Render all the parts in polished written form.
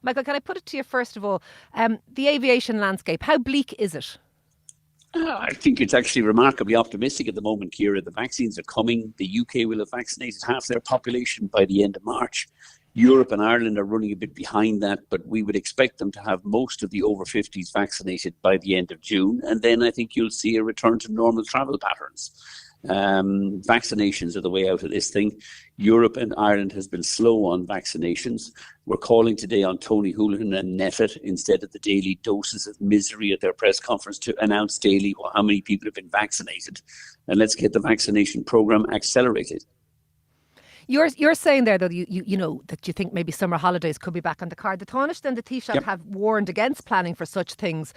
Michael, can I put it to you first of all, the aviation landscape, how bleak is it? I think it's actually remarkably optimistic at the moment, Ciara. The vaccines are coming. The UK will have vaccinated half their population by the end of March. Europe and Ireland are running a bit behind that, but we would expect them to have most of the over 50s vaccinated by the end of June. And then I think you'll see a return to normal travel patterns. Vaccinations are the way out of this thing. Europe and Ireland has been slow on vaccinations. We're calling today on Tony Holohan and Neffet instead of the daily doses of misery at their press conference to announce daily how many people have been vaccinated. And let's get the vaccination programme accelerated. You're saying there that you know that you think maybe summer holidays could be back on the card. The Taoiseach and the Taoiseach have warned against planning for such things.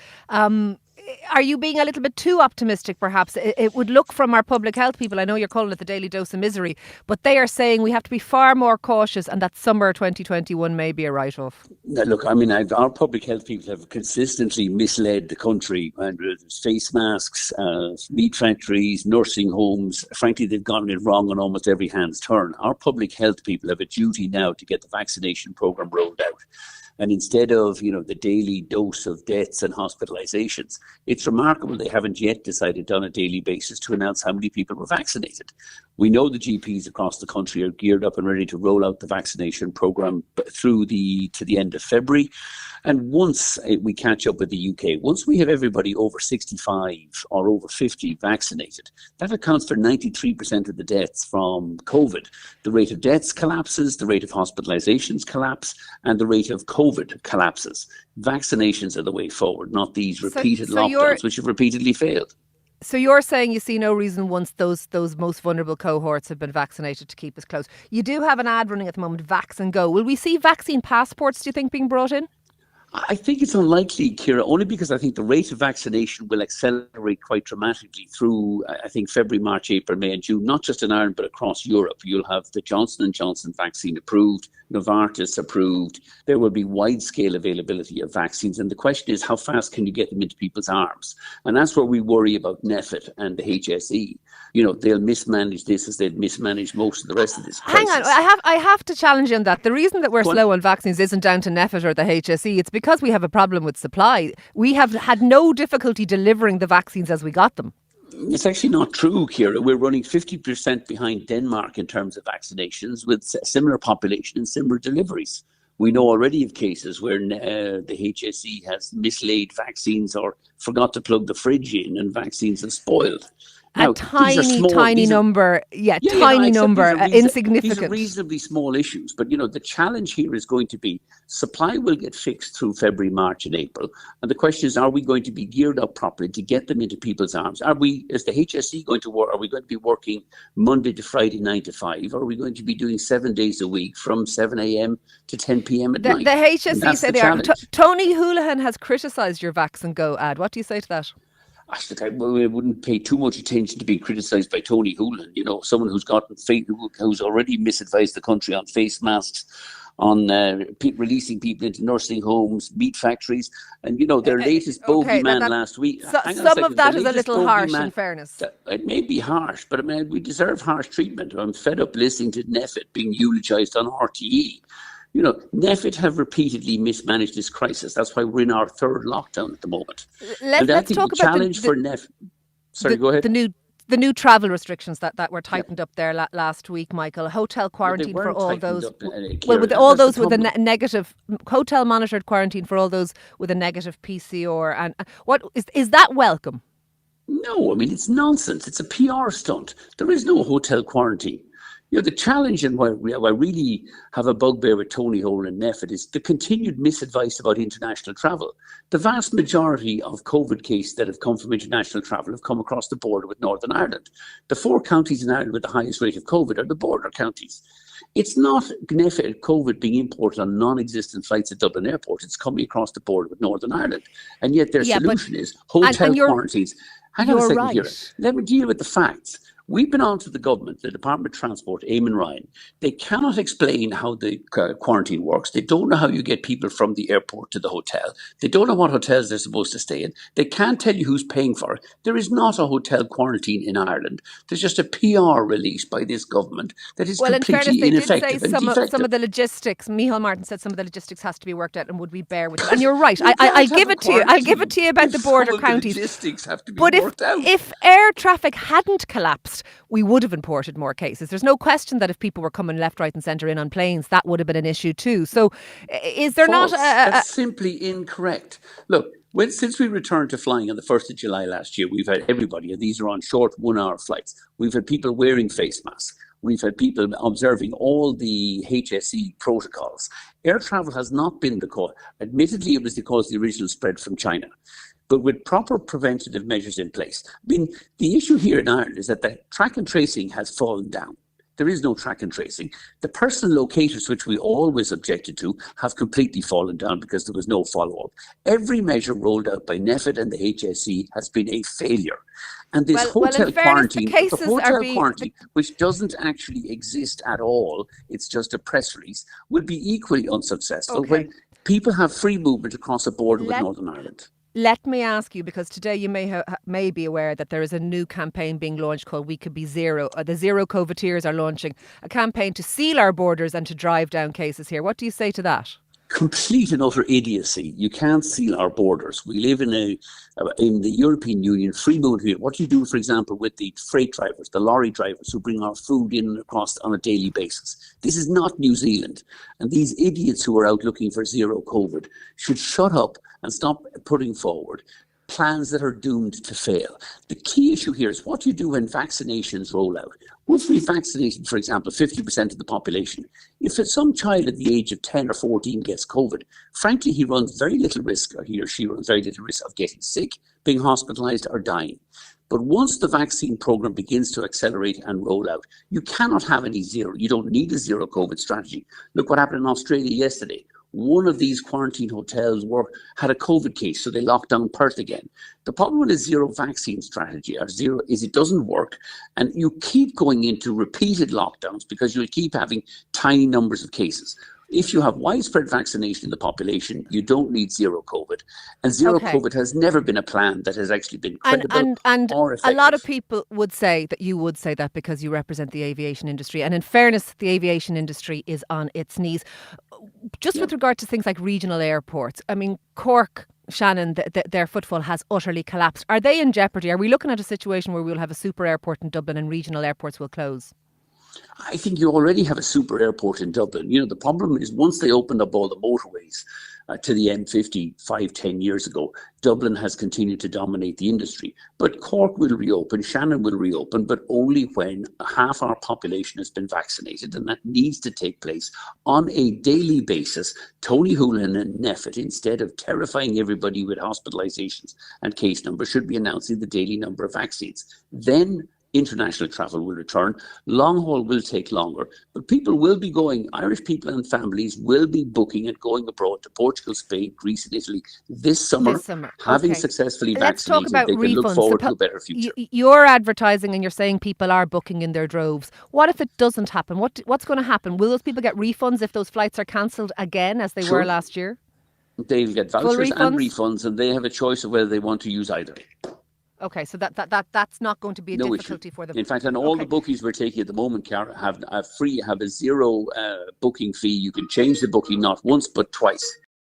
Are you being a little bit too optimistic, perhaps? It would look from our public health people, I know you're calling it the daily dose of misery, but they are saying we have to be far more cautious and that summer 2021 may be a write-off. Now, look, I mean, our public health people have consistently misled the country. And face masks, meat factories, nursing homes. Frankly, they've gotten it wrong on almost every hand's turn. Our public health people have a duty now to get the vaccination programme rolled out. And instead of, the daily dose of deaths and hospitalizations, it's remarkable they haven't yet decided on a daily basis to announce how many people were vaccinated. We know the GPs across the country are geared up and ready to roll out the vaccination programme to the end of February. And once we catch up with the UK, once we have everybody over 65 or over 50 vaccinated, that accounts for 93% of the deaths from COVID. The rate of deaths collapses, the rate of hospitalizations collapse, and the rate of COVID collapses. Vaccinations are the way forward, not these repeated lockdowns, which have repeatedly failed. So you're saying you see no reason once those most vulnerable cohorts have been vaccinated to keep us close. You do have an ad running at the moment, Vax and Go. Will we see vaccine passports, do you think, being brought in? I think it's unlikely, Ciara, only because I think the rate of vaccination will accelerate quite dramatically through, I think, February, March, April, May and June, not just in Ireland, but across Europe. You'll have the Johnson & Johnson vaccine approved, Novartis approved. There will be wide-scale availability of vaccines. And the question is, how fast can you get them into people's arms? And that's where we worry about Neffet and the HSE. They'll mismanage this as they've mismanaged most of the rest of this crisis. Hang on, I have to challenge you on that. The reason that we're slow on vaccines isn't down to Neffet or the HSE. It's because we have a problem with supply. We have had no difficulty delivering the vaccines as we got them. It's actually not true, Ciara. We're running 50% behind Denmark in terms of vaccinations with similar population and similar deliveries. We know already of cases where the HSE has mislaid vaccines or forgot to plug the fridge in and vaccines have spoiled. Now, tiny number, insignificant. These are reasonably small issues, but the challenge here is going to be supply will get fixed through February, March and April. And the question is, are we going to be geared up properly to get them into people's arms? Are we, as the HSE, going to work? Are we going to be working Monday to Friday, 9 to 5? Or are we going to be doing 7 days a week from 7 a.m. to 10 p.m. at night? The HSE said they are. Tony Holohan has criticised your Vax and Go ad. What do you say to that? I wouldn't pay too much attention to being criticised by Tony Holohan, someone who's who's already misadvised the country on face masks, on releasing people into nursing homes, meat factories, and their latest bogeyman last week. Some of that is a little harsh, in fairness. It may be harsh, but we deserve harsh treatment. I'm fed up listening to Neffet being eulogised on RTE. Neffet have repeatedly mismanaged this crisis. That's why we're in our third lockdown at the moment. Let's talk about challenge for Neffet. Sorry, go ahead. The new travel restrictions that were tightened up there last week, Michael. Hotel quarantine for all those. With all those with a negative hotel monitored quarantine for all those with a negative PCR. And what is that welcome? No, it's nonsense. It's a PR stunt. There is no hotel quarantine. The challenge and why I really have a bugbear with Tony Holohan and Neffet is the continued misadvice about international travel. The vast majority of COVID cases that have come from international travel have come across the border with Northern Ireland. The 4 counties in Ireland with the highest rate of COVID are the border counties. It's not COVID being imported on non-existent flights at Dublin Airport. It's coming across the border with Northern Ireland. And yet their solution is hotel quarantines. Hang on a second here. Let me deal with the facts. We've been on to the government, the Department of Transport, Eamon Ryan. They cannot explain how the quarantine works. They don't know how you get people from the airport to the hotel. They don't know what hotels they're supposed to stay in. They can't tell you who's paying for it. There is not a hotel quarantine in Ireland. There's just a PR release by this government that is Well, in fairness, completely they did say ineffective and some defective. of the logistics. Micheál Martin said some of the logistics has to be worked out, and would we bear with them? And you're right. You I'll can't give have a it to you. I'll give it to you about if the border some of the counties. logistics have to be But worked out. if air traffic hadn't collapsed, we would have imported more cases. There's no question that if people were coming left, right, and centre in on planes, that would have been an issue too. So, is there False. not? That's simply incorrect. Look, since we returned to flying on the 1st of July last year, we've had everybody, and these are on short 1-hour flights. We've had people wearing face masks. We've had people observing all the HSE protocols. Air travel has not been the cause. Admittedly, it was because of the original spread from China. But with proper preventative measures in place. I mean, the issue here in Ireland is that the track and tracing has fallen down. There is no track and tracing. The personal locators, which we always objected to, have completely fallen down because there was no follow-up. Every measure rolled out by NEFIT and the HSE has been a failure. And this hotel quarantine, which doesn't actually exist at all, it's just a press release, would be equally unsuccessful when people have free movement across a border with Northern Ireland. Let me ask you, because today you may be aware that there is a new campaign being launched called We Could Be Zero. The Zero COVIDteers are launching a campaign to seal our borders and to drive down cases here. What do you say to that? Complete and utter idiocy. You can't seal our borders. We live in the European Union, free movement. What do you do, for example, with the freight drivers, the lorry drivers who bring our food in and across on a daily basis? This is not New Zealand. And these idiots who are out looking for zero COVID should shut up and stop putting forward plans that are doomed to fail. The key issue here is what you do when vaccinations roll out. Once we've vaccinated, for example, 50% of the population, if some child at the age of 10 or 14 gets COVID, frankly, he runs very little risk, or he or she runs very little risk of getting sick, being hospitalised or dying. But once the vaccine programme begins to accelerate and roll out, you cannot have any zero. You don't need a zero COVID strategy. Look what happened in Australia yesterday. One of these quarantine hotels had a COVID case, so they locked down Perth again. The problem with a zero vaccine strategy is it doesn't work, and you keep going into repeated lockdowns because you'll keep having tiny numbers of cases. If you have widespread vaccination in the population, you don't need zero COVID. And zero COVID has never been a plan that has actually been credible or effective. A lot of people would say that you would say that because you represent the aviation industry. And in fairness, the aviation industry is on its knees. Just with regard to things like regional airports, I mean, Cork, Shannon, their footfall has utterly collapsed. Are they in jeopardy? Are we looking at a situation where we'll have a super airport in Dublin and regional airports will close? I think you already have a super airport in Dublin. You know, the problem is once they opened up all the motorways to the M50 10 years ago, Dublin has continued to dominate the industry. But Cork will reopen, Shannon will reopen, but only when half our population has been vaccinated, and that needs to take place on a daily basis. Tony Holohan and NEFIT, instead of terrifying everybody with hospitalisations and case numbers, should be announcing the daily number of vaccines. Then international travel will return. Long haul will take longer, but people will be going, Irish people and families will be booking and going abroad to Portugal, Spain, Greece and Italy this summer. Having successfully vaccinated, they can look forward to a better future. You're advertising and you're saying people are booking in their droves. What if it doesn't happen? What's going to happen? Will those people get refunds if those flights are cancelled again as they were last year? They'll get vouchers and refunds, and they have a choice of whether they want to use either. Okay, so that's not going to be a difficulty for them. In fact, and all the bookies we're taking at the moment, Cara, have a zero booking fee. You can change the booking not once but twice.